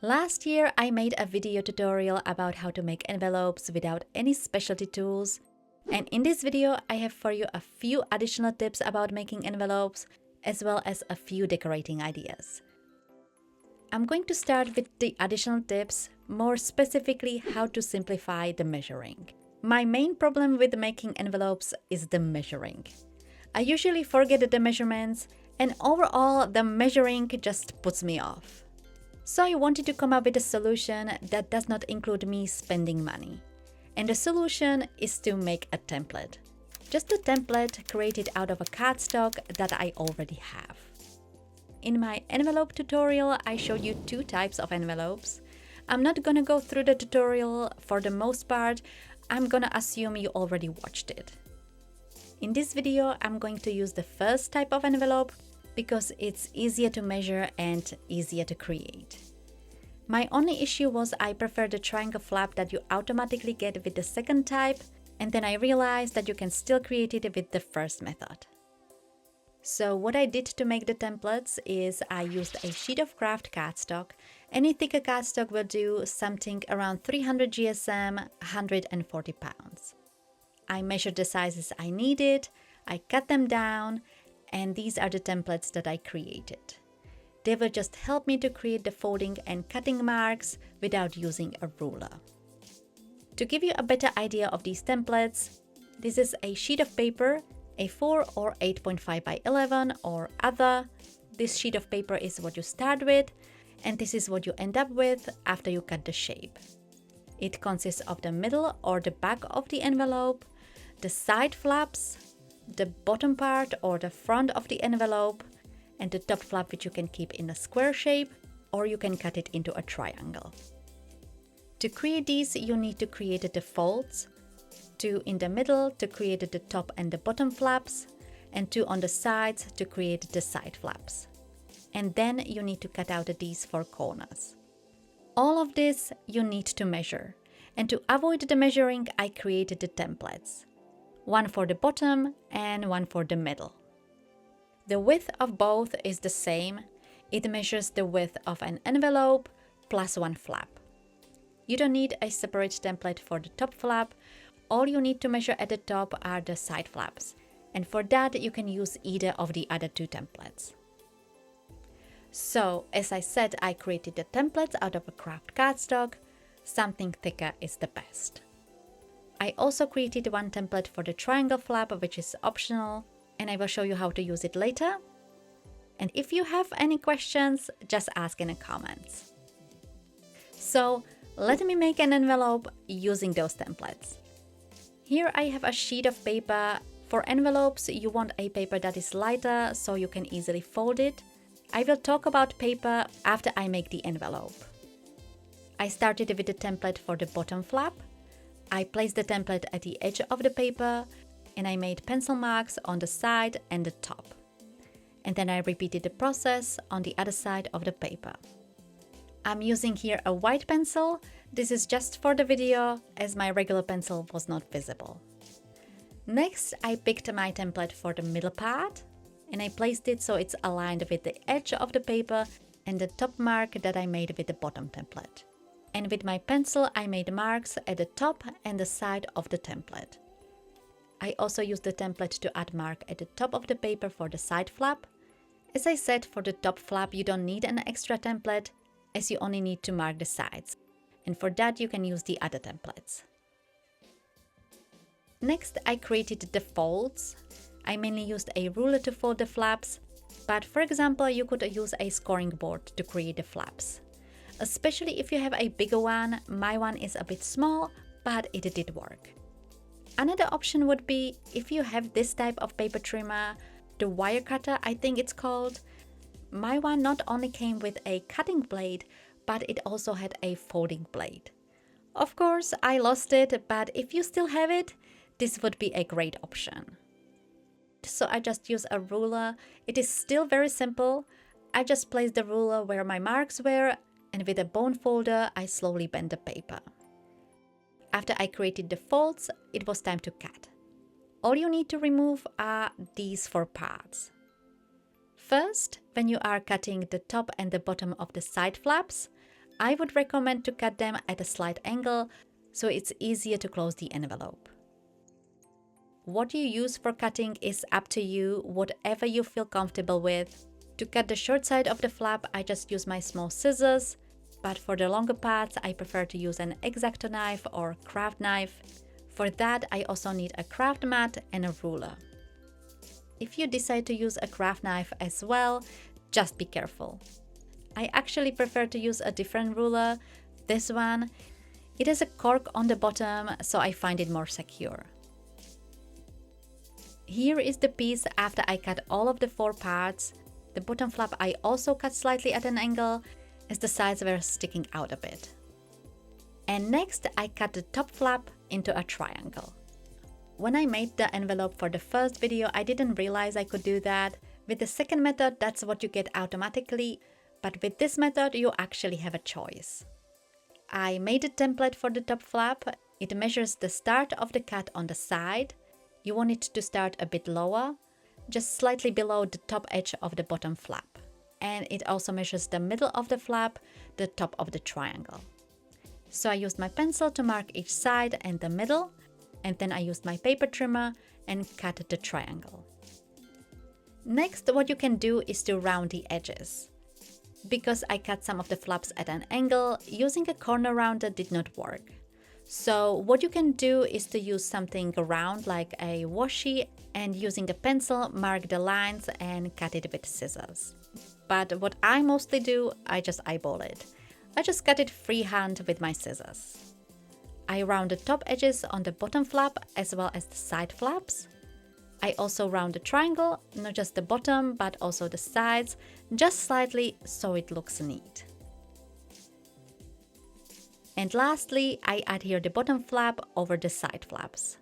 Last year, I made a video tutorial about how to make envelopes without any specialty tools. And in this video, I have for you a few additional tips about making envelopes, as well as a few decorating ideas. I'm going to start with the additional tips, more specifically how to simplify the measuring. My main problem with making envelopes is the measuring. I usually forget the measurements, and overall the measuring just puts me off. So I wanted to come up with a solution that does not include me spending money. And the solution is to make a template. Just a template created out of a cardstock that I already have. In my envelope tutorial, I showed you two types of envelopes. I'm not gonna go through the tutorial for the most part. I'm gonna assume you already watched it. In this video, I'm going to use the first type of envelope because it's easier to measure and easier to create. My only issue was I prefer the triangle flap that you automatically get with the second type, and then I realized that you can still create it with the first method. So what I did to make the templates is I used a sheet of craft cardstock. Any thicker cardstock will do, something around 300 GSM, 140 pounds. I measured the sizes I needed, I cut them down, and these are the templates that I created. They will just help me to create the folding and cutting marks without using a ruler. To give you a better idea of these templates, this is a sheet of paper, a 4 or 8.5 by 11 or other. This sheet of paper is what you start with, and this is what you end up with after you cut the shape. It consists of the middle or the back of the envelope, the side flaps, the bottom part or the front of the envelope, and the top flap, which you can keep in a square shape or you can cut it into a triangle. To create these, you need to create the folds, 2 in the middle to create the top and the bottom flaps, and 2 on the sides to create the side flaps. And then you need to cut out these 4 corners. All of this you need to measure, and to avoid the measuring, I created the templates. One for the bottom and one for the middle. The width of both is the same. It measures the width of an envelope plus 1 flap. You don't need a separate template for the top flap. All you need to measure at the top are the side flaps. And for that, you can use either of the other 2 templates. So, as I said, I created the templates out of a craft cardstock. Something thicker is the best. I also created one template for the triangle flap, which is optional, and I will show you how to use it later. And if you have any questions, just ask in the comments. So let me make an envelope using those templates. Here I have a sheet of paper. For envelopes, you want a paper that is lighter so you can easily fold it. I will talk about paper after I make the envelope. I started with the template for the bottom flap. I placed the template at the edge of the paper and I made pencil marks on the side and the top. And then I repeated the process on the other side of the paper. I'm using here a white pencil. This is just for the video as my regular pencil was not visible. Next, I picked my template for the middle part and I placed it so it's aligned with the edge of the paper and the top mark that I made with the bottom template. And with my pencil, I made marks at the top and the side of the template. I also used the template to add mark at the top of the paper for the side flap. As I said, for the top flap, you don't need an extra template, as you only need to mark the sides. And for that, you can use the other templates. Next, I created the folds. I mainly used a ruler to fold the flaps, but for example, you could use a scoring board to create the flaps. Especially if you have a bigger one. My one is a bit small, but it did work. Another option would be if you have this type of paper trimmer, the wire cutter I think it's called. My one not only came with a cutting blade, but it also had a folding blade. Of course, I lost it, but if you still have it, this would be a great option. So I just use a ruler. It is still very simple. I just placed the ruler where my marks were, and with a bone folder, I slowly bent the paper. After I created the folds, it was time to cut. All you need to remove are these 4 parts. First, when you are cutting the top and the bottom of the side flaps, I would recommend to cut them at a slight angle so it's easier to close the envelope. What you use for cutting is up to you, whatever you feel comfortable with. To cut the short side of the flap, I just use my small scissors, but for the longer parts, I prefer to use an X-Acto knife or craft knife. For that, I also need a craft mat and a ruler. If you decide to use a craft knife as well, just be careful. I actually prefer to use a different ruler, this one. It has a cork on the bottom, so I find it more secure. Here is the piece after I cut all of the 4 parts. The bottom flap I also cut slightly at an angle, as the sides were sticking out a bit. And next I cut the top flap into a triangle. When I made the envelope for the first video, I didn't realize I could do that. With the second method, that's what you get automatically, but with this method you actually have a choice. I made a template for the top flap. It measures the start of the cut on the side. You want it to start a bit lower, just slightly below the top edge of the bottom flap. And it also measures the middle of the flap, the top of the triangle. So I used my pencil to mark each side and the middle, and then I used my paper trimmer and cut the triangle. Next, what you can do is to round the edges. Because I cut some of the flaps at an angle, using a corner rounder did not work. So what you can do is to use something round like a washi and using a pencil mark the lines and cut it with scissors. But what I mostly do, I just eyeball it. I just cut it freehand with my scissors. I round the top edges on the bottom flap as well as the side flaps. I also round the triangle, not just the bottom but also the sides, just slightly so it looks neat. And lastly, I adhere the bottom flap over the side flaps.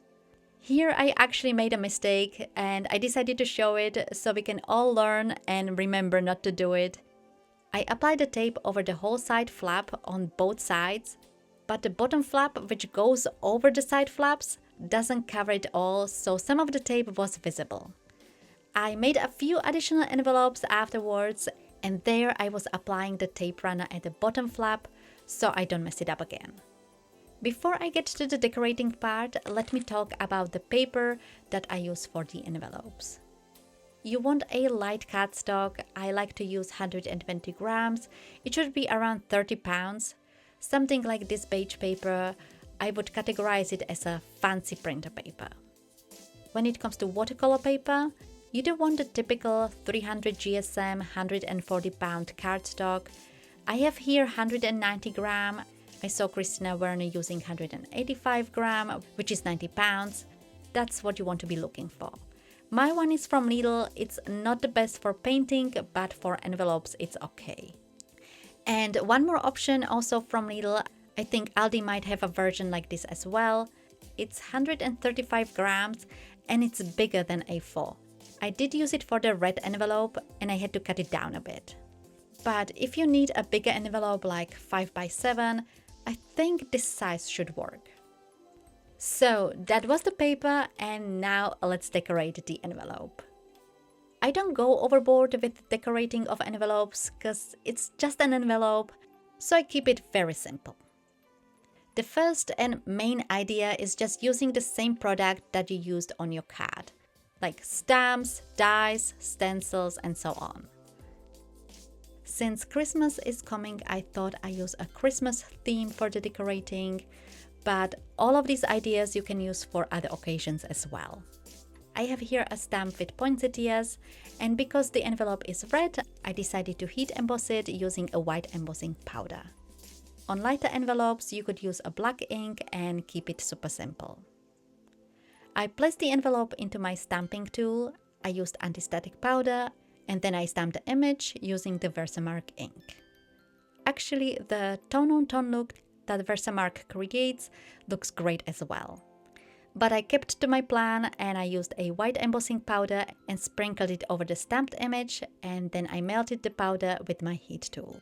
Here I actually made a mistake and I decided to show it so we can all learn and remember not to do it. I applied the tape over the whole side flap on both sides, but the bottom flap, which goes over the side flaps, doesn't cover it all, so some of the tape was visible. I made a few additional envelopes afterwards, and there I was applying the tape runner at the bottom flap so I don't mess it up again. Before I get to the decorating part, let me talk about the paper that I use for the envelopes. You want a light cardstock. I like to use 120 grams. It should be around 30 pounds. Something like this beige paper, I would categorize it as a fancy printer paper. When it comes to watercolor paper, you don't want the typical 300 GSM 140 pound cardstock. I have here 190 gram. I saw Christina Werner using 185 gram, which is 90 pounds. That's what you want to be looking for. My one is from Lidl. It's not the best for painting, but for envelopes it's okay. And one more option also from Lidl. I think Aldi might have a version like this as well. It's 135 grams and it's bigger than A4. I did use it for the red envelope and I had to cut it down a bit. But if you need a bigger envelope like 5x7, I think this size should work. So that was the paper, and now let's decorate the envelope. I don't go overboard with decorating of envelopes because it's just an envelope, so I keep it very simple. The first and main idea is just using the same product that you used on your card, like stamps, dies, stencils, and so on. Since Christmas is coming, I thought I use a Christmas theme for the decorating, but all of these ideas you can use for other occasions as well. I have here a stamp with poinsettias, and because the envelope is red, I decided to heat emboss it using a white embossing powder. On lighter envelopes, you could use a black ink and keep it super simple. I placed the envelope into my stamping tool. I used anti-static powder, and then I stamped the image using the Versamark ink. Actually, the tone-on-tone look that Versamark creates looks great as well. But I kept to my plan and I used a white embossing powder and sprinkled it over the stamped image, and then I melted the powder with my heat tool.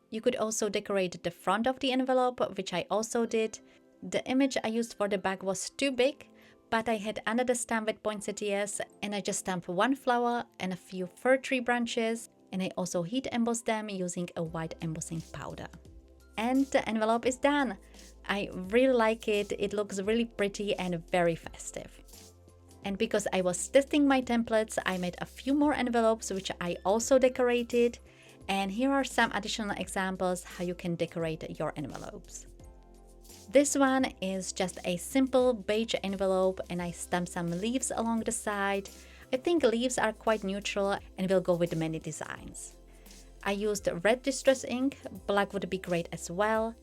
You could also decorate the front of the envelope, which I also did. The image I used for the back was too big, but I had another stamp with poinsettias and I just stamped one flower and a few fir tree branches, and I also heat embossed them using a white embossing powder. And the envelope is done. I really like it. It looks really pretty and very festive. And because I was testing my templates, I made a few more envelopes which I also decorated. And here are some additional examples how you can decorate your envelopes. This one is just a simple beige envelope and I stamped some leaves along the side. I think leaves are quite neutral and will go with many designs. I used red distress ink, black would be great as well.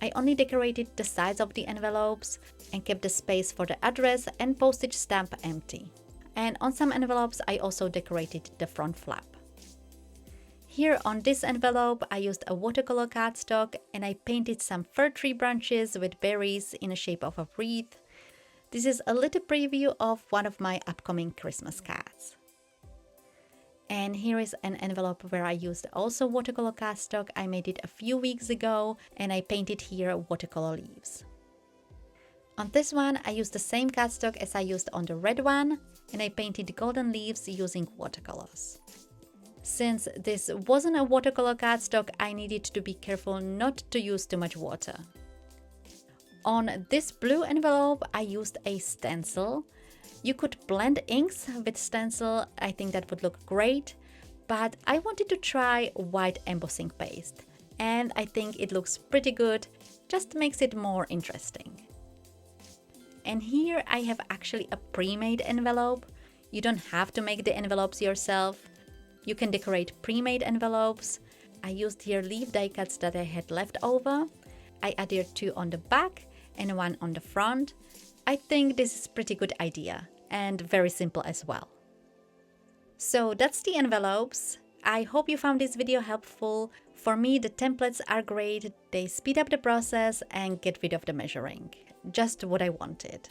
I only decorated the sides of the envelopes and kept the space for the address and postage stamp empty. And on some envelopes I also decorated the front flap. Here on this envelope I used a watercolor cardstock and I painted some fir tree branches with berries in the shape of a wreath. This is a little preview of one of my upcoming Christmas cards. And here is an envelope where I used also watercolor cardstock. I made it a few weeks ago and I painted here watercolor leaves. On this one I used the same cardstock as I used on the red one and I painted golden leaves using watercolors. Since this wasn't a watercolor cardstock, I needed to be careful not to use too much water. On this blue envelope I used a stencil. You could blend inks with stencil, I think that would look great, but I wanted to try white embossing paste and I think it looks pretty good, just makes it more interesting. And here I have actually a pre-made envelope. You don't have to make the envelopes yourself. You can decorate pre-made envelopes. I used here leaf die cuts that I had left over. I added 2 on the back and 1 on the front. I think this is a pretty good idea and very simple as well. So that's the envelopes. I hope you found this video helpful. For me, the templates are great. They speed up the process and get rid of the measuring. Just what I wanted.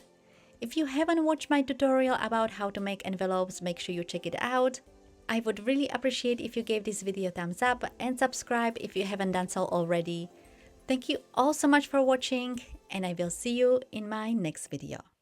If you haven't watched my tutorial about how to make envelopes, make sure you check it out. I would really appreciate if you gave this video a thumbs up and subscribe if you haven't done so already. Thank you all so much for watching and I will see you in my next video.